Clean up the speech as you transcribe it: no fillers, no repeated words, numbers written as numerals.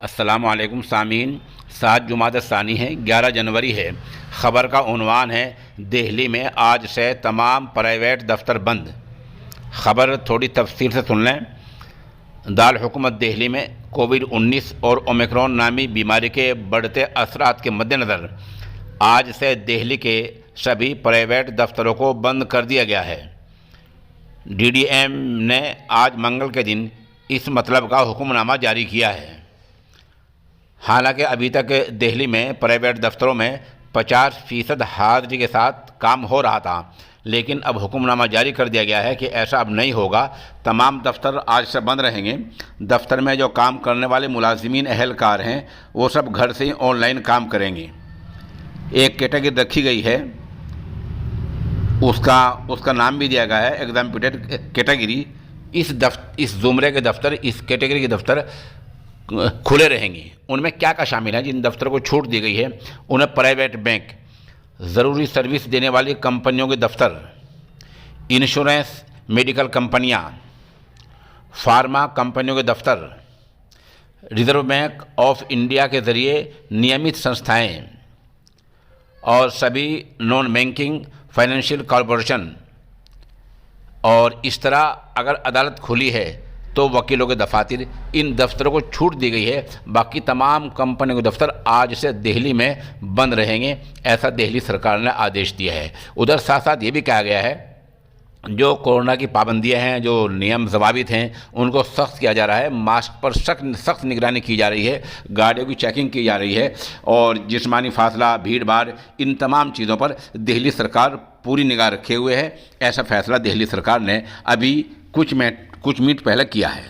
अस्सलामुअलैकुम सामीन। 7 जुमादा सानी है, 11 जनवरी है। ख़बर का उन्वान है दिल्ली में आज से तमाम प्राइवेट दफ्तर बंद। ख़बर थोड़ी तफसील से सुन लें। दारुल हुकूमत दिल्ली में कोविड-19 और ओमिक्रॉन नामी बीमारी के बढ़ते असरात के मद्देनज़र आज से दिल्ली के सभी प्राइवेट दफ्तरों को बंद कर दिया गया है। डीडीएम ने आज मंगल के दिन इस मतलब का हुक्मनामा जारी किया है। हालांकि अभी तक दिल्ली में प्राइवेट दफ्तरों में 50% हाजिरी के साथ काम हो रहा था, लेकिन अब हुक्मनामा जारी कर दिया गया है कि ऐसा अब नहीं होगा। तमाम दफ्तर आज से बंद रहेंगे। दफ्तर में जो काम करने वाले मुलाजिमीन अहलकार हैं वो सब घर से ही ऑनलाइन काम करेंगे। एक कैटेगरी रखी गई है, उसका नाम भी दिया गया है एग्जाम्प्टेड कैटेगरी। इस ज़ुमरे के दफ्तर, इस कैटेगरी के दफ्तर खुले रहेंगे। उनमें क्या क्या शामिल है? जिन दफ्तरों को छूट दी गई है उन्हें प्राइवेट बैंक, ज़रूरी सर्विस देने वाली कंपनियों के दफ्तर, इंश्योरेंस, मेडिकल कंपनियां, फार्मा कंपनियों के दफ्तर, रिज़र्व बैंक ऑफ इंडिया के ज़रिए नियमित संस्थाएं और सभी नॉन बैंकिंग फाइनेंशियल कॉरपोरेशन। और इस तरह अगर अदालत खुली है तो वकीलों के दफातर, इन दफ्तरों को छूट दी गई है। बाकी तमाम कंपनियों के दफ्तर आज से दिल्ली में बंद रहेंगे, ऐसा दिल्ली सरकार ने आदेश दिया है। उधर साथ साथ ये भी कहा गया है जो कोरोना की पाबंदियां हैं, जो नियम ज़वाबित हैं, उनको सख्त किया जा रहा है। मास्क पर सख्त निगरानी की जा रही है, गाड़ियों की चेकिंग की जा रही है और जिस्मानी फासला, भीड़ भाड़, इन तमाम चीज़ों पर दिल्ली सरकार पूरी निगाह रखे हुए है। ऐसा फैसला दिल्ली सरकार ने अभी कुछ मिनट पहले किया है।